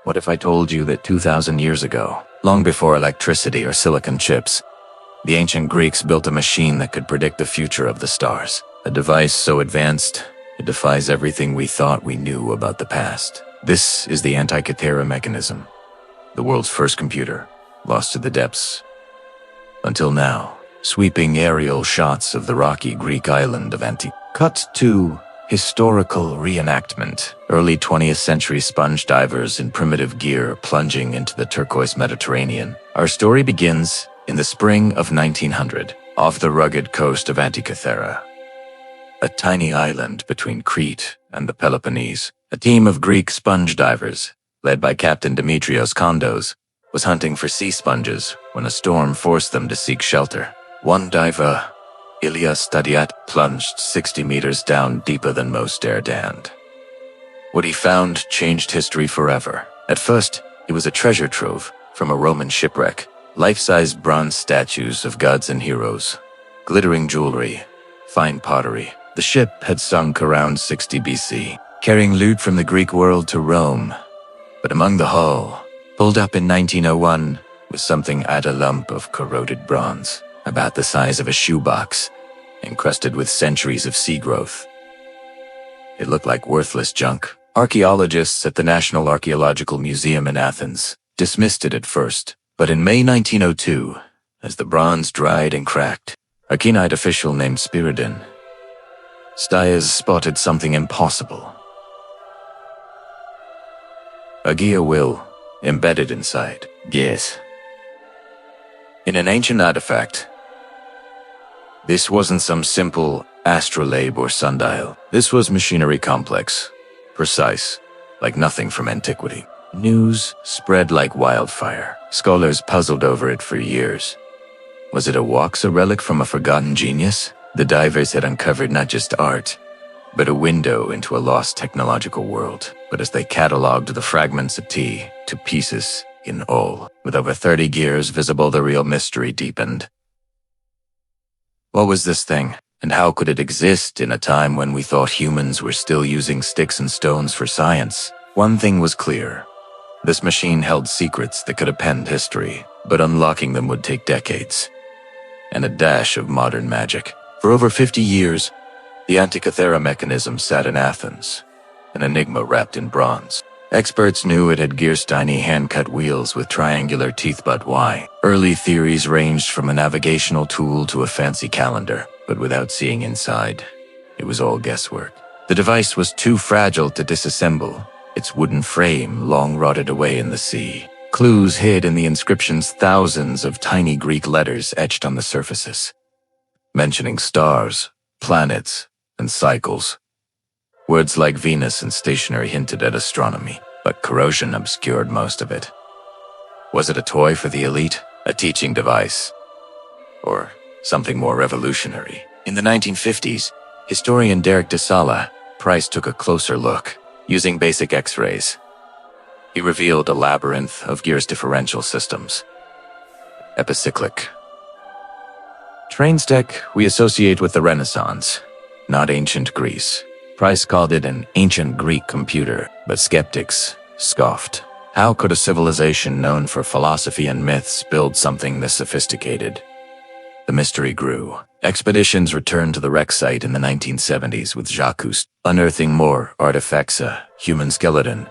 What if I told you that 2,000 years ago, long before electricity or silicon chips, the ancient Greeks built a machine that could predict the future of the stars? A device so advanced, it defies everything we thought we knew about the past. This is the Antikythera Mechanism, the world's first computer, lost to the depths. Until now, sweeping aerial shots of the rocky Greek island of Antikythera. Cut to historical reenactment. Early 20th century sponge divers in primitive gear plunging into the turquoise Mediterranean. Our story begins in the spring of 1900, off the rugged coast of Antikythera, a tiny island between Crete and the Peloponnese. A team of Greek sponge divers, led by Captain Dimitrios Kondos, was hunting for sea sponges when a storm forced them to seek shelter. One diver, Ilya Stadiat, plunged 60 meters down deeper than most dared stand. What he found changed history forever. At first, it was a treasure trove from a Roman shipwreck. Life-size bronze statues of gods and heroes, glittering jewelry, fine pottery. The ship had sunk around 60 BC, carrying loot from the Greek world to Rome. But among the hull, pulled up in 1901, was something at a lump of corroded bronze, about the size of a shoebox, encrusted with centuries of sea growth. It looked like worthless junk. Archaeologists at the National Archaeological Museum in Athens dismissed it at first, but in May 1902, as the bronze dried and cracked, a keen-eyed official named Spiridon Stiers spotted something impossible. A gear wheel embedded inside. Yes. In an ancient artifact. This wasn't some simple astrolabe or sundial. This was machinery complex, precise, like nothing from antiquity. News spread like wildfire. Scholars puzzled over it for years. Was it a Waxa relic from a forgotten genius? The divers had uncovered not just art, but a window into a lost technological world. But as they catalogued the fragments of tea to pieces in all, with over 30 gears visible, the real mystery deepened. What was this thing, and how could it exist in a time when we thought humans were still using sticks and stones for science? One thing was clear. This machine held secrets that could append history, but unlocking them would take decades, and a dash of modern magic. For over 50 years, the Antikythera Mechanism sat in Athens, an enigma wrapped in bronze. Experts knew it had Gearsteiny hand-cut wheels with triangular teeth, but why? Early theories ranged from a navigational tool to a fancy calendar, but without seeing inside, it was all guesswork. The device was too fragile to disassemble, its wooden frame long rotted away in the sea. Clues hid in the inscriptions, thousands of tiny Greek letters etched on the surfaces, mentioning stars, planets, and cycles. Words like Venus and stationary hinted at astronomy, but corrosion obscured most of it. Was it a toy for the elite, a teaching device, or something more revolutionary? In the 1950s, historian Derek de Sala Price took a closer look, using basic X-rays. He revealed a labyrinth of gears differential systems. Epicyclic. Train's tech we associate with the Renaissance, not ancient Greece. Price called it an ancient Greek computer, but skeptics scoffed. How could a civilization known for philosophy and myths build something this sophisticated? The mystery grew. Expeditions returned to the wreck site in the 1970s with Jacques, unearthing more artifacts, a human skeleton,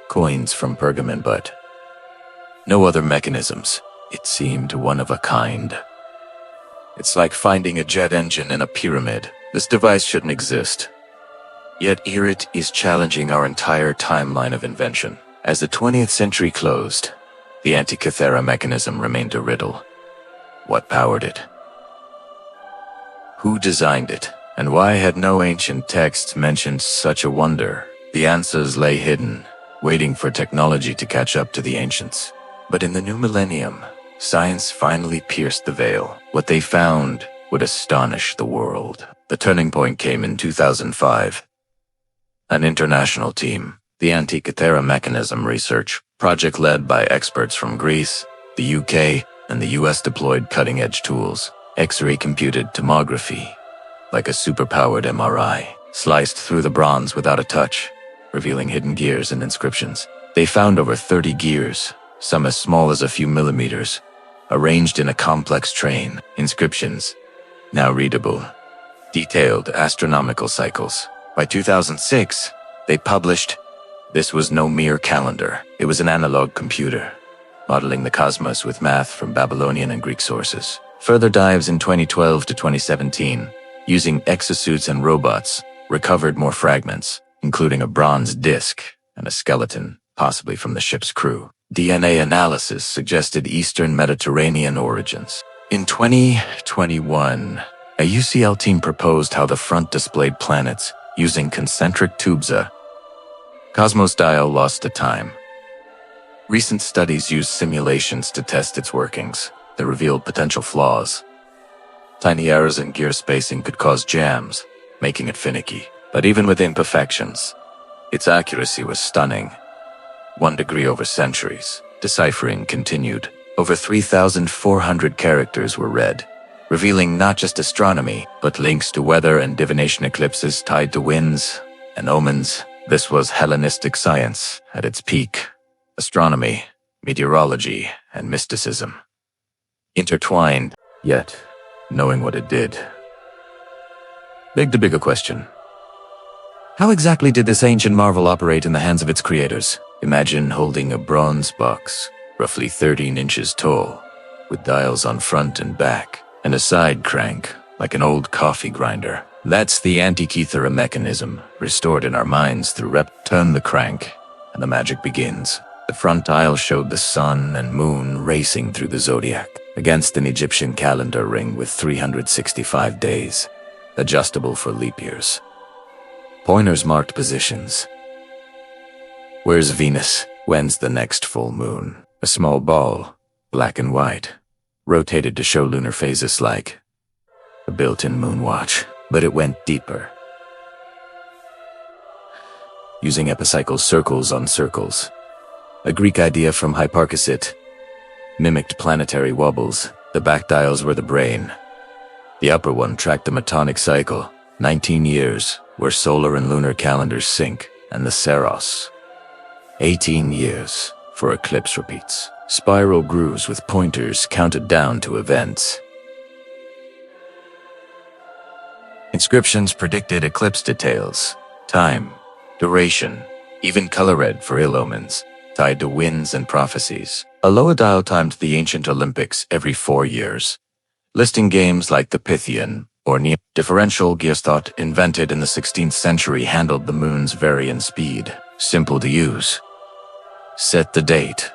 coins from Pergamon, but no other mechanisms. It seemed one of a kind. It's like finding a jet engine in a pyramid. This device shouldn't exist. Yet here it is, challenging our entire timeline of invention. As the 20th century closed, the Antikythera Mechanism remained a riddle. What powered it? Who designed it? And why had no ancient text mentioned such a wonder? The answers lay hidden, waiting for technology to catch up to the ancients. But in the new millennium, science finally pierced the veil. What they found would astonish the world. The turning point came in 2005. An international team, the Antikythera Mechanism Research Project, led by experts from Greece, the UK, and the US, deployed cutting-edge tools. X-ray computed tomography, like a superpowered MRI, sliced through the bronze without a touch, revealing hidden gears and inscriptions. They found over 30 gears, some as small as a few millimeters, arranged in a complex train, inscriptions, now readable, detailed astronomical cycles. By 2006, they published, this was no mere calendar, it was an analog computer, modeling the cosmos with math from Babylonian and Greek sources. Further dives in 2012 to 2017, using exosuits and robots, recovered more fragments, including a bronze disc and a skeleton, possibly from the ship's crew. DNA analysis suggested Eastern Mediterranean origins. In 2021, a UCL team proposed how the front displayed planets using concentric tubes. A Cosmos dial lost to time. Recent studies used simulations to test its workings that revealed potential flaws. Tiny errors in gear spacing could cause jams, making it finicky. But even with imperfections, its accuracy was stunning. 1 degree over centuries. Deciphering continued. Over 3,400 characters were read, revealing not just astronomy, but links to weather and divination eclipses tied to winds and omens. This was Hellenistic science at its peak. Astronomy, meteorology, and mysticism intertwined, yet knowing what it did begged a bigger question. How exactly did this ancient marvel operate in the hands of its creators? Imagine holding a bronze box, roughly 13 inches tall, with dials on front and back, and a side crank, like an old coffee grinder. That's the Antikythera Mechanism, restored in our minds through turn the crank, and the magic begins. The front dial showed the sun and moon racing through the zodiac, against an Egyptian calendar ring with 365 days, adjustable for leap years. Pointers marked positions. Where's Venus? When's the next full moon? A small ball, black and white, rotated to show lunar phases like a built-in moon watch, but it went deeper. Using epicycle circles on circles. A Greek idea from Hipparchus mimicked planetary wobbles. The back dials were the brain. The upper one tracked the metonic cycle, 19 years, where solar and lunar calendars sync, and the Saros, 18 years, for eclipse repeats. Spiral grooves with pointers counted down to events. Inscriptions predicted eclipse details, time, duration, even color red for ill omens, tied to winds and prophecies. A lower dial timed the ancient Olympics every 4 years, listing games like the Pythian or differential gears thought invented in the 16th century handled the moon's varying speed. Simple to use. Set the date.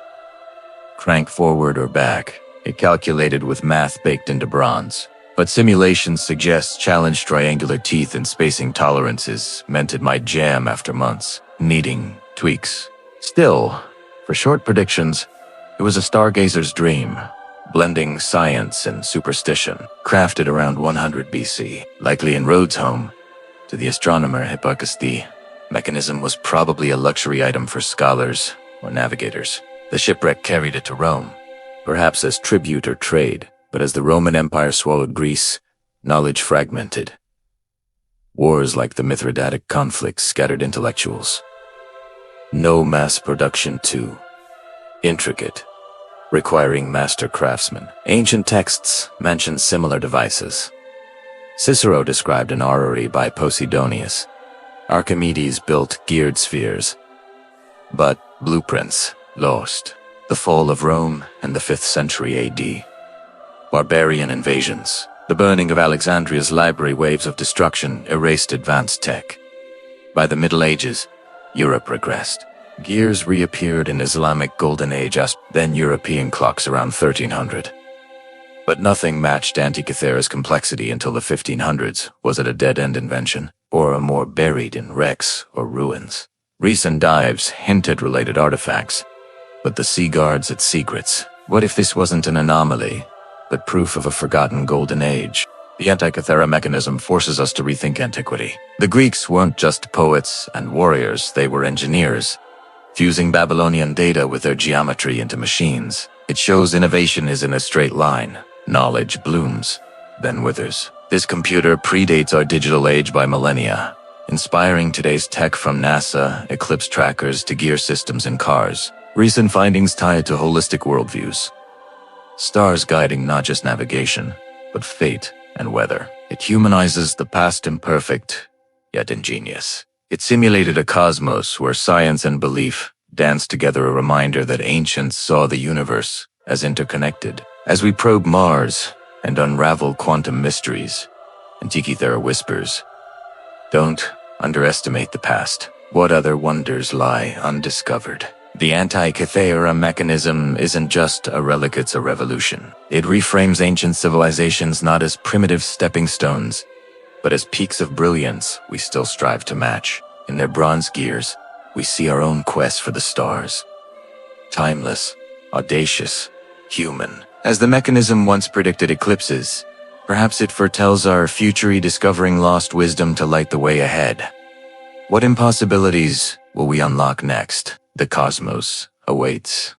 Crank forward or back. It calculated with math baked into bronze. But simulations suggest challenged triangular teeth and spacing tolerances meant it might jam after months, needing tweaks. Still, for short predictions, it was a stargazer's dream, blending science and superstition, crafted around 100 BC, likely in Rhodes' home. To the astronomer Hipparchus, the mechanism was probably a luxury item for scholars or navigators. The shipwreck carried it to Rome, perhaps as tribute or trade, but as the Roman Empire swallowed Greece, knowledge fragmented. Wars like the Mithridatic conflict scattered intellectuals. No mass production too intricate, requiring master craftsmen. Ancient texts mention similar devices. Cicero described an orrery by Posidonius. Archimedes built geared spheres, but blueprints lost. The fall of Rome in the 5th century AD. Barbarian invasions. The burning of Alexandria's library, waves of destruction erased advanced tech. By the Middle Ages, Europe regressed. Gears reappeared in Islamic Golden Age, then European clocks around 1300. But nothing matched Antikythera's complexity until the 1500s. Was it a dead-end invention, or a more buried in wrecks or ruins? Recent dives hinted related artifacts, but the sea guards its secrets. What if this wasn't an anomaly, but proof of a forgotten golden age? The Antikythera Mechanism forces us to rethink antiquity. The Greeks weren't just poets and warriors, they were engineers, fusing Babylonian data with their geometry into machines. It shows innovation isn't a straight line. Knowledge blooms, then withers. This computer predates our digital age by millennia, inspiring today's tech from NASA, eclipse trackers to gear systems in cars. Recent findings tied to holistic worldviews. Stars guiding not just navigation, but fate and weather. It humanizes the past imperfect, yet ingenious. It simulated a cosmos where science and belief danced together, a reminder that ancients saw the universe as interconnected. As we probe Mars and unravel quantum mysteries, Antikythera whispers, don't underestimate the past. What other wonders lie undiscovered? The Antikythera Mechanism isn't just a relic, it's a revolution. It reframes ancient civilizations not as primitive stepping stones, but as peaks of brilliance we still strive to match. In their bronze gears, we see our own quest for the stars. Timeless, audacious, human. As the mechanism once predicted eclipses, perhaps it foretells our future, rediscovering lost wisdom to light the way ahead. What impossibilities will we unlock next? The cosmos awaits.